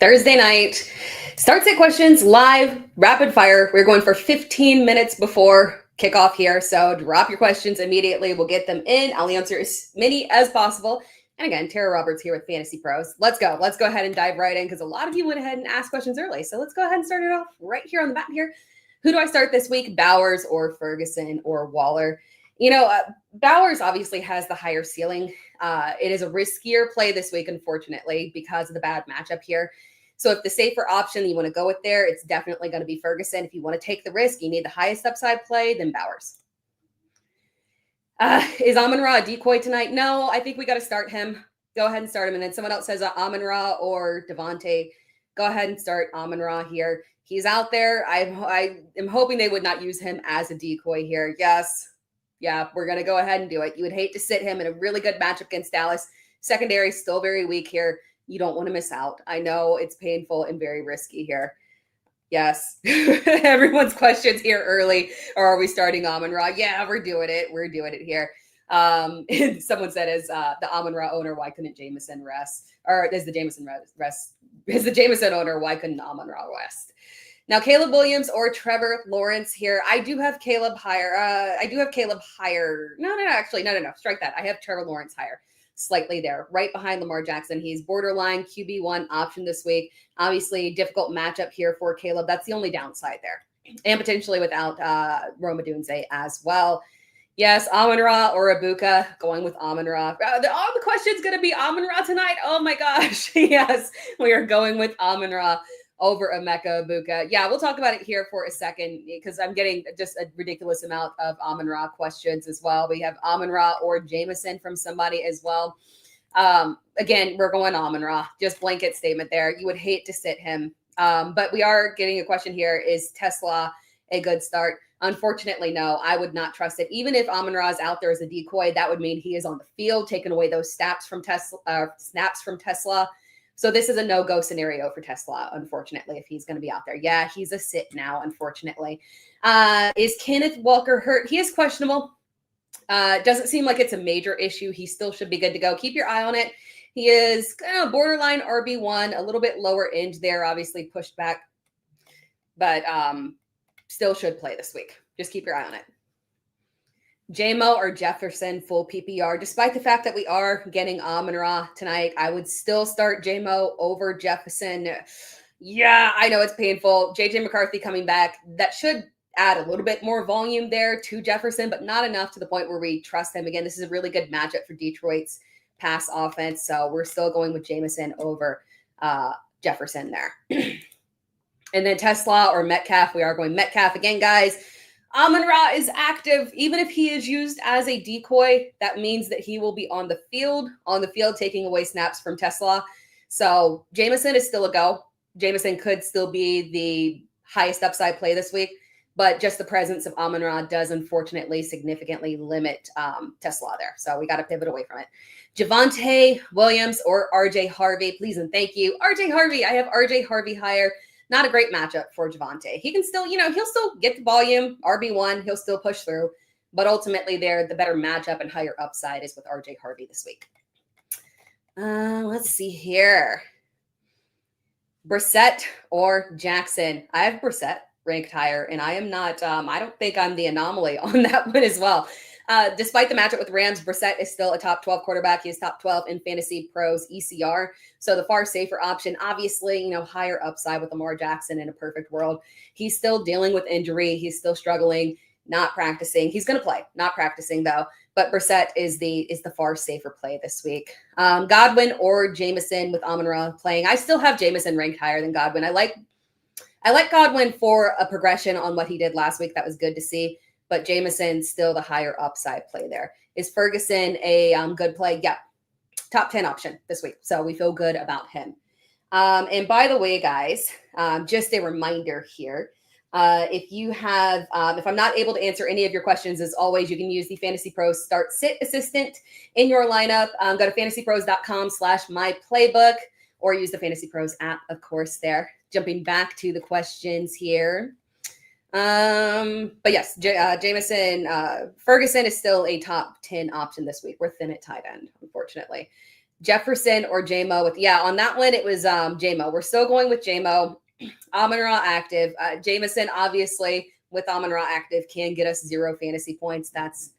Thursday night. Start set questions live, rapid fire. We're going for 15 minutes before kickoff here. So drop your questions immediately. We'll get them in. I'll answer as many as possible. And again, Tera Roberts here with Fantasy Pros. Let's go. Let's go ahead and dive right in because a lot of you went ahead and asked questions early. So let's go ahead and start it off right here on the map here. Who do I start this week? Bowers or Ferguson or Waller? Bowers obviously has the higher ceiling. It is a riskier play this week, unfortunately, because of the bad matchup here. So if the safer option you want to go with there, it's definitely going to be Ferguson. If you want to take the risk, you need the highest upside play, then Bowers. Is Amon-Ra a decoy tonight? No, I think we got to start him. Go ahead and start him. And then someone else says Amon-Ra or Devontae. Go ahead and start Amon-Ra here. He's out there. I am hoping they would not use him as a decoy here. Yes. Yeah, we're going to go ahead and do it. You would hate to sit him in a really good matchup against Dallas. Secondary still very weak here. You don't want to miss out. I know it's painful and very risky here. Yes. Everyone's questions here early. Or are we starting Amon-Ra? Yeah, we're doing it. We're doing it here. Someone said, as the Amon-Ra owner, why couldn't Jameson rest? Or is the Jameson rest? Is the Jameson owner, why couldn't Amon-Ra rest? Now, Caleb Williams or Trevor Lawrence here. I do have Caleb higher. No. Strike that. I have Trevor Lawrence higher. Slightly there, right behind Lamar Jackson. He's borderline QB1 option this week. Obviously, difficult matchup here for Caleb. That's the only downside there. And potentially without Rome Odunze as well. Yes, Amon-Ra or Ibuka. Going with Amon-Ra. All the questions going to be Amon-Ra tonight. Oh my gosh. Yes, we are going with Amon-Ra over Emeka Ibuka. Yeah, we'll talk about it here for a second because I'm getting just a ridiculous amount of Amon-Ra questions as well. We have Amon-Ra or Jameson from somebody as well. Again, we're going Amon-Ra. Just blanket statement there. You would hate to sit him. But we are getting a question here. Is Tesla a good start? Unfortunately, no. I would not trust it. Even if Amon-Ra is out there as a decoy, that would mean he is on the field, taking away those snaps from Tesla. So this is a no-go scenario for Tesla, unfortunately, if he's going to be out there. Yeah, he's a sit now, unfortunately. Is Kenneth Walker hurt? He is questionable. Doesn't seem like it's a major issue. He still should be good to go. Keep your eye on it. He is borderline RB1, a little bit lower end there, obviously pushed back, but still should play this week. Just keep your eye on it. JMO or Jefferson full PPR. Despite the fact that we are getting Amon-Ra tonight, I would still start JMO over Jefferson. Yeah, I know it's painful. JJ McCarthy coming back. That should add a little bit more volume there to Jefferson, but not enough to the point where we trust him. Again, this is a really good matchup for Detroit's pass offense, so we're still going with Jameson over Jefferson there. And then Tesla or Metcalf. We are going Metcalf again, guys. Amon-Ra is active. Even if he is used as a decoy, that means that he will be on the field, taking away snaps from Tesla. So Jameson is still a go. Jameson could still be the highest upside play this week, but just the presence of Amon-Ra does unfortunately significantly limit Tesla there. So we got to pivot away from it. Javonte Williams or RJ Harvey, please and thank you. RJ Harvey, I have RJ Harvey higher. Not a great matchup for Javonte. He can still, he'll still get the volume, RB1, he'll still push through, but ultimately the better matchup and higher upside is with RJ Harvey this week. Let's see here. Brissett or Jackson. I have Brissett ranked higher, and I am not, I don't think I'm the anomaly on that one as well. Despite the matchup with Rams, Brissett is still a top 12 quarterback. He is top 12 in Fantasy Pros ECR. So the far safer option, obviously, higher upside with Lamar Jackson in a perfect world. He's still dealing with injury. He's still struggling, not practicing. He's going to play, not practicing though. But Brissett is the far safer play this week. Godwin or Jameson with Amon-Ra playing. I still have Jameson ranked higher than Godwin. I like Godwin for a progression on what he did last week. That was good to see. But Jameson still the higher upside play there. Is Ferguson a good play? Yeah. Top 10 option this week. So we feel good about him. And by the way, guys, just a reminder here. If you have, if I'm not able to answer any of your questions, as always, you can use the Fantasy Pros Start Sit Assistant in your lineup. Go to fantasypros.com/myplaybook or use the Fantasy Pros app, of course, there. Jumping back to the questions here. But yes, Jameson, Ferguson is still a top 10 option this week. We're thin at tight end, unfortunately. Jefferson or J-Mo with, on that one, it was J-Mo. We're still going with J-Mo. Amon-Ra active. Jameson, obviously, with Amon-Ra active, can get us 0 fantasy points. That's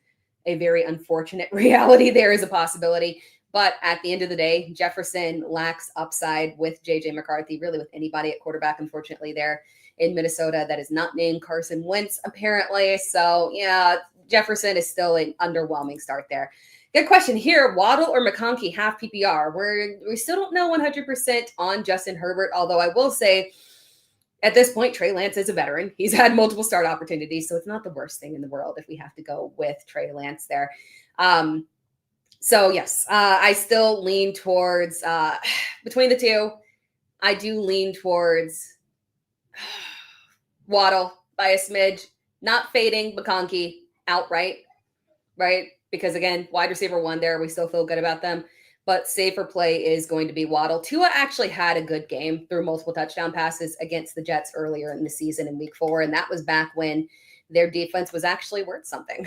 a very unfortunate reality. There is a possibility. But at the end of the day, Jefferson lacks upside with J.J. McCarthy, really with anybody at quarterback, unfortunately, there in Minnesota that is not named Carson Wentz, apparently. So, yeah, Jefferson is still an underwhelming start there. Good question here. Waddle or McConkey half PPR? We still don't know 100% on Justin Herbert, although I will say at this point, Trey Lance is a veteran. He's had multiple start opportunities, so it's not the worst thing in the world if we have to go with Trey Lance there. So, yes, I still lean towards, between the two, I do lean towards Waddle by a smidge, not fading McConkey outright, right? Because, again, wide receiver 1 there, we still feel good about them. But safer play is going to be Waddle. Tua actually had a good game through multiple touchdown passes against the Jets earlier in the season in week 4. And that was back when their defense was actually worth something.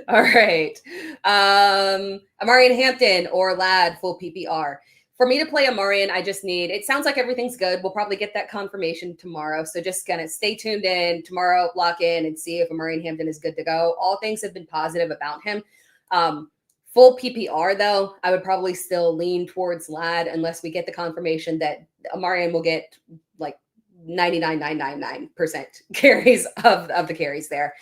All right. Amarian Hampton or Ladd, full PPR. For me to play Amarian, I just need, it sounds like everything's good. We'll probably get that confirmation tomorrow. So just kind of stay tuned in tomorrow, lock in and see if Amarian Hampton is good to go. All things have been positive about him. Full PPR, though, I would probably still lean towards Ladd unless we get the confirmation that Amarian will get like 99.999% carries of the carries there.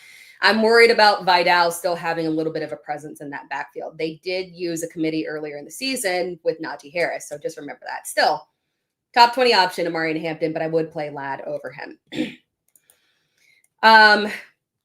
I'm worried about Vidal still having a little bit of a presence in that backfield. They did use a committee earlier in the season with Najee Harris, so just remember that. Still, top 20 option, Amarian Hampton, but I would play Ladd over him.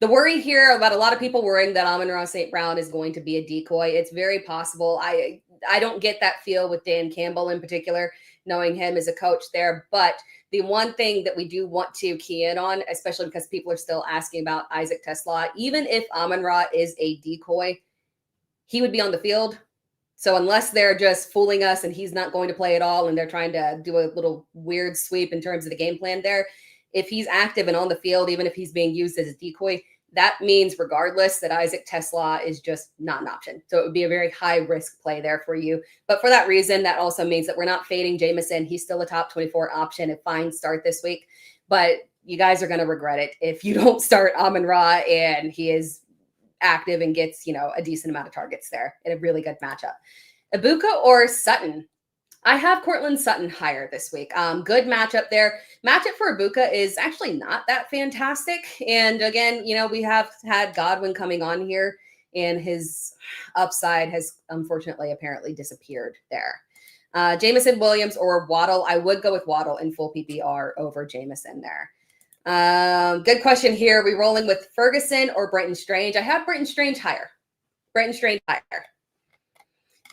The worry here about a lot of people worrying that Amon-Ra St. Brown is going to be a decoy. It's very possible. I don't get that feel with Dan Campbell in particular, knowing him as a coach there. But the one thing that we do want to key in on, especially because people are still asking about Isaac Tesla, even if Amon-Ra is a decoy, he would be on the field. So unless they're just fooling us and he's not going to play at all and they're trying to do a little weird sweep in terms of the game plan there, if he's active and on the field, even if he's being used as a decoy, that means regardless that Isaac Tesla is just not an option. So it would be a very high risk play there for you. But for that reason, that also means that we're not fading Jameson. He's still a top 24 option, a fine start this week. But you guys are going to regret it if you don't start Amon-Ra and he is active and gets, a decent amount of targets there in a really good matchup. Ibuka or Sutton? I have Cortland Sutton higher this week. Good matchup there. Matchup for Ibuka is actually not that fantastic. And again, we have had Godwin coming on here and his upside has unfortunately apparently disappeared there. Jameson Williams or Waddle. I would go with Waddle in full PPR over Jameson there. Good question here. Are we rolling with Ferguson or Brenton Strange? I have Brenton Strange higher.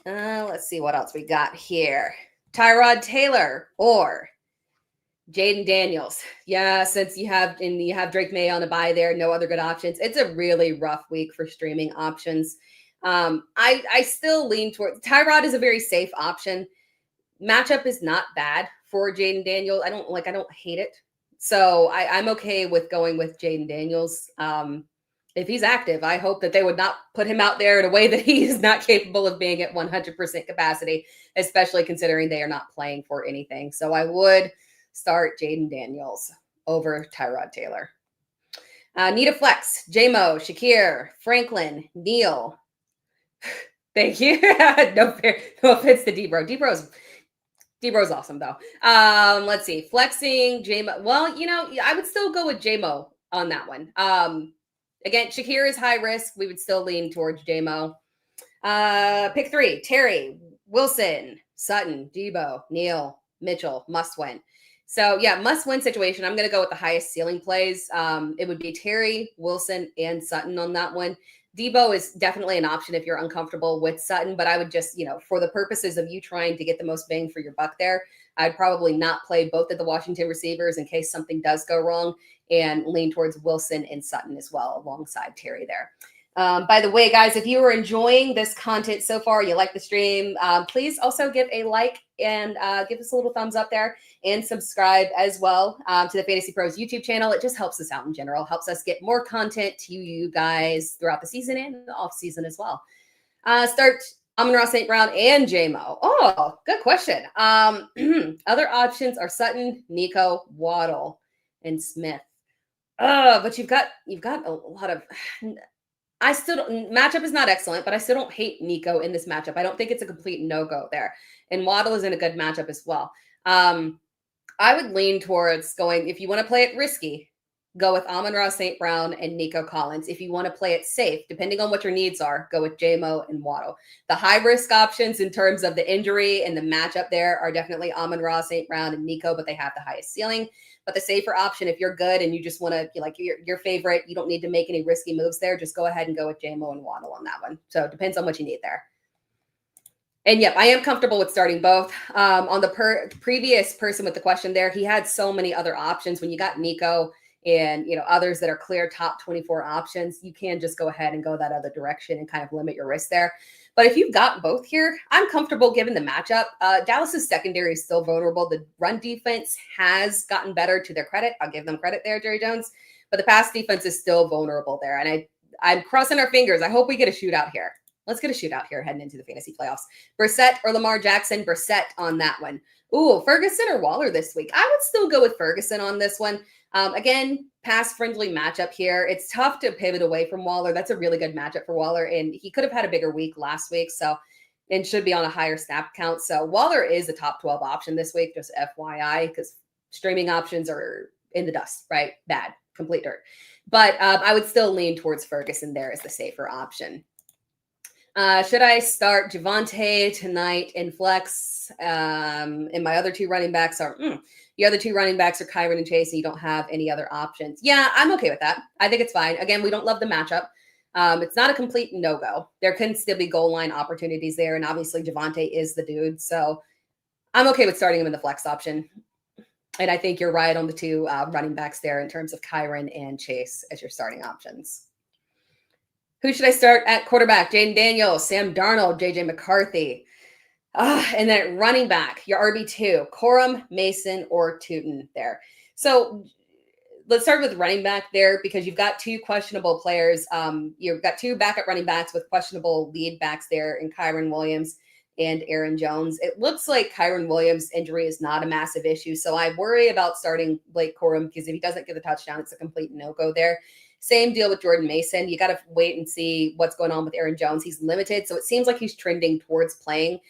Let's see what else we got here. Tyrod Taylor or Jaden Daniels. Yeah, since you have Drake May on a bye there, no other good options. It's a really rough week for streaming options. I still lean toward Tyrod is a very safe option. Matchup is not bad for Jaden Daniels. I don't hate it. So I'm okay with going with Jaden Daniels. If he's active, I hope that they would not put him out there in a way that he is not capable of being at 100% capacity, especially considering they are not playing for anything. So I would start Jaden Daniels over Tyrod Taylor. Need a flex. J-Mo, Shakir, Franklin, Neil. Thank you. No offense to D-Bro. D-Bro's awesome, though. Let's see. Flexing, J-Mo. Well, I would still go with J-Mo on that one. Again, Shakir is high risk. We would still lean towards J-Mo. Pick 3, Terry, Wilson, Sutton, Debo, Neil, Mitchell, must win. So, yeah, must win situation. I'm going to go with the highest ceiling plays. It would be Terry, Wilson, and Sutton on that one. Debo is definitely an option if you're uncomfortable with Sutton, but I would just, for the purposes of you trying to get the most bang for your buck there, I'd probably not play both of the Washington receivers in case something does go wrong and lean towards Wilson and Sutton as well alongside Terry there. By the way, guys, if you are enjoying this content so far, you like the stream, please also give a like and give us a little thumbs up there and subscribe as well to the FantasyPros YouTube channel. It just helps us out in general, helps us get more content to you guys throughout the season and the off season as well. Start Amon-Ra St. Brown and J-Mo. Oh, good question. Other options are Sutton, Nico, Waddle, and Smith. But you've got a lot of. I still don't, matchup is not excellent, but I still don't hate Nico in this matchup. I don't think it's a complete no-go there. And Waddle is in a good matchup as well. I would lean towards going, if you want to play it risky, go with Amon-Ra St. Brown and Nico Collins. If you want to play it safe, depending on what your needs are, go with J-Mo and Waddle. The high-risk options in terms of the injury and the matchup there are definitely Amon-Ra St. Brown and Nico, but they have the highest ceiling. But the safer option, if you're good and you just want to, like your favorite, you don't need to make any risky moves there, just go ahead and go with J-Mo and Waddle on that one. So it depends on what you need there. And yep, I am comfortable with starting both. On the previous person with the question there, he had so many other options. When you got Nico and others that are clear top 24 options, you can just go ahead and go that other direction and kind of limit your risk there. But if you've got both here, I'm comfortable given the matchup. Dallas's secondary is still vulnerable. The run defense has gotten better, to their credit. I'll give them credit there, Jerry Jones. But the pass defense is still vulnerable there. And I'm crossing our fingers. I hope we get a shootout here. Let's get a shootout here heading into the fantasy playoffs. Brissett or Lamar Jackson? Brissett on that one. Ooh, Ferguson or Waller this week? I would still go with Ferguson on this one. Again, pass-friendly matchup here. It's tough to pivot away from Waller. That's a really good matchup for Waller, and he could have had a bigger week last week, and should be on a higher snap count. So Waller is a top 12 option this week, just FYI, because streaming options are in the dust, right? Bad, complete dirt. But I would still lean towards Ferguson there as the safer option. Should I start Javonte tonight in flex? And my other two running backs are the other two running backs are Kyren and Chase, and you don't have any other options. Yeah, I'm okay with that. I think it's fine. Again, we don't love the matchup. It's not a complete no-go. There can still be goal line opportunities there, and obviously Javonte is the dude. So I'm okay with starting him in the flex option. And I think you're right on the two running backs there in terms of Kyren and Chase as your starting options. Who should I start at quarterback? Jaden Daniels, Sam Darnold, JJ McCarthy. And then at running back, your RB2, Corum, Mason, or Tootin there. So let's start with running back there because you've got two questionable players. You've got two backup running backs with questionable lead backs there in Kyren Williams and Aaron Jones. It looks like Kyren Williams' injury is not a massive issue. So I worry about starting Blake Corum because if he doesn't get the touchdown, it's a complete no-go there. Same deal with Jordan Mason. You got to wait and see what's going on with Aaron Jones. He's limited, so it seems like he's trending towards playing.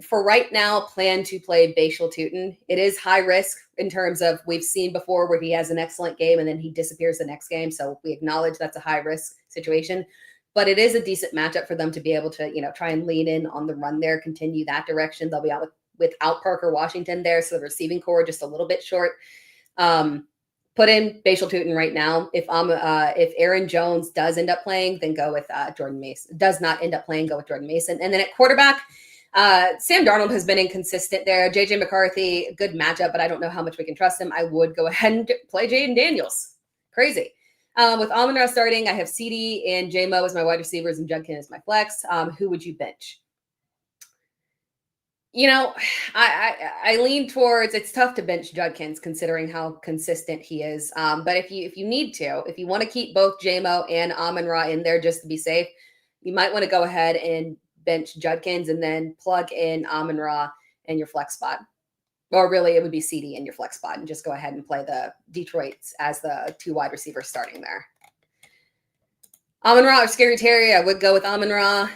For right now, plan to play Bashal Tootin. It is high risk in terms of we've seen before where he has an excellent game and then he disappears the next game. So we acknowledge that's a high risk situation. But it is a decent matchup for them to be able to, try and lean in on the run there, continue that direction. They'll be out without Parker Washington there, so the receiving core just a little bit short. Put in Bashal Tootin right now. If Aaron Jones does end up playing, then go with Jordan Mason. Does not end up playing, go with Jordan Mason. And then at quarterback, Sam Darnold has been inconsistent there. JJ McCarthy, good matchup, but I don't know how much we can trust him. I would go ahead and play Jaden Daniels. Crazy. With Amon-Ra starting, I have CD and J-Mo as my wide receivers and Judkin as my flex. Who would you bench? I lean towards it's tough to bench Judkins considering how consistent he is. But if you need to, if you want to keep both J-Mo and Amon-Ra in there just to be safe, you might want to go ahead and bench Judkins and then plug in Amon-Ra in your flex spot. Or really, it would be CD in your flex spot and just go ahead and play the Detroits as the two wide receivers starting there. Amon-Ra or Scary Terry, I would go with Amon-Ra.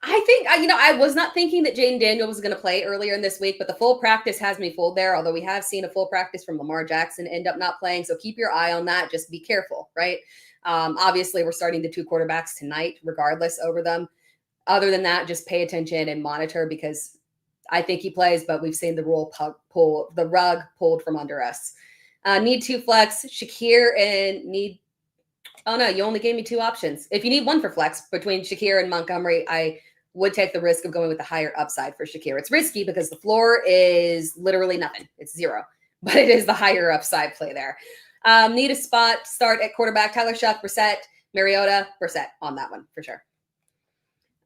I think, I was not thinking that Jaden Daniel was going to play earlier in this week, but the full practice has me fooled there, although we have seen a full practice from Lamar Jackson end up not playing, so keep your eye on that. Just be careful, right? Obviously, we're starting the two quarterbacks tonight, regardless over them. Other than that, just pay attention and monitor because I think he plays, but we've seen the rug pulled from under us. Need two flex, Shakir and need – oh, no, you only gave me two options. If you need one for flex between Shakir and Montgomery, I would take the risk of going with the higher upside for Shakir. It's risky because the floor is literally nothing. It's zero, but it is the higher upside play there. Need a spot start at quarterback. Tyler Shuck, Brissett, Mariota, Brissett on that one for sure.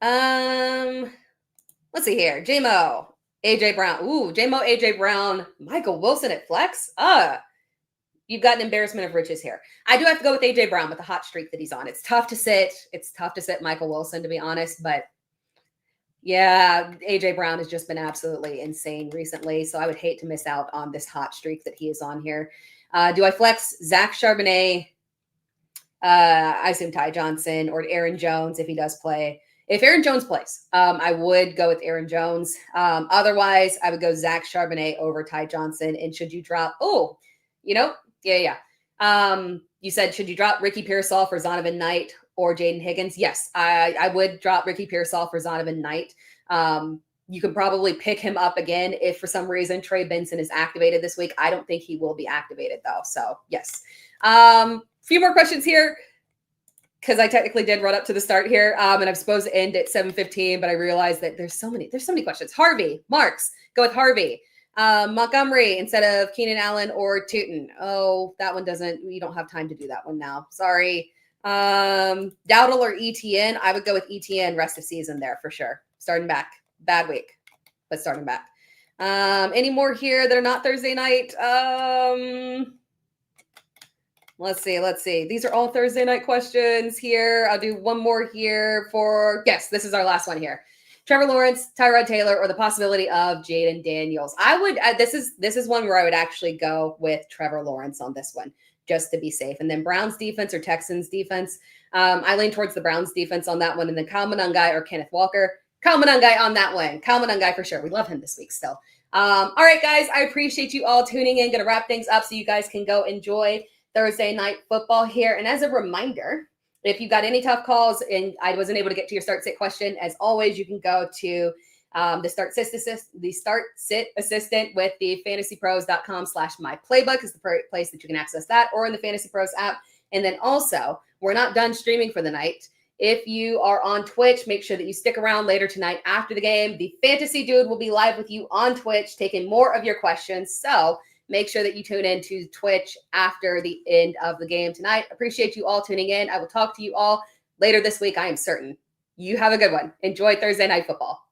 Let's see here. J-Mo, AJ Brown. Ooh, J-Mo, AJ Brown, Michael Wilson at flex. You've got an embarrassment of riches here. I do have to go with AJ Brown with the hot streak that he's on. It's tough to sit. It's tough to sit Michael Wilson, to be honest, but Yeah, AJ Brown has just been absolutely insane recently, so I would hate to miss out on this hot streak that he is on here. Do I flex Zach Charbonnet? I assume Ty Johnson or Aaron Jones if he does play. If Aaron Jones plays, I would go with Aaron Jones. Otherwise, I would go Zach Charbonnet over Ty Johnson. And should you drop? Oh, yeah. You said should you drop Ricky Pearsall for Zonovan Knight or Jaden Higgins? Yes, I would drop Ricky Pearsall for Zonovan Knight. You can probably pick him up again if for some reason Trey Benson is activated this week. I don't think he will be activated though. So yes. Few more questions here because I technically did run up to the start here, and I'm supposed to end at 7:15, but I realized that there's so many questions. Harvey, Marks, go with Harvey. Montgomery instead of Keenan Allen or Tootin. Oh, that one we don't have time to do that one now. Sorry. Dowdle or ETN. I would go with ETN rest of season there for sure. Starting back. Bad week, but starting back. Any more here that are not Thursday night? Let's see. These are all Thursday night questions here. I'll do one more here yes, this is our last one here. Trevor Lawrence, Tyrod Taylor, or the possibility of Jaden Daniels. I would, this is one where I would actually go with Trevor Lawrence on this one, just to be safe. And then Browns defense or Texans defense. I lean towards the Browns defense on that one. And then Kyle Monangai or Kenneth Walker. Kyle Monangai on that one. Kyle Monangai for sure. We love him this week still. All right, guys, I appreciate you all tuning in. Going to wrap things up so you guys can go enjoy Thursday night football here. And as a reminder, if you've got any tough calls and I wasn't able to get to your start sit question, as always, you can go to the start sit assistant with the fantasypros.com/myplaybook is the place that you can access that, or in the Fantasy Pros app. And then also, we're not done streaming for the night. If you are on Twitch, make sure that you stick around later tonight after the game. The Fantasy Dude will be live with you on Twitch, taking more of your questions. So make sure that you tune in to Twitch after the end of the game tonight. Appreciate you all tuning in. I will talk to you all later this week, I am certain. You have a good one. Enjoy Thursday night football.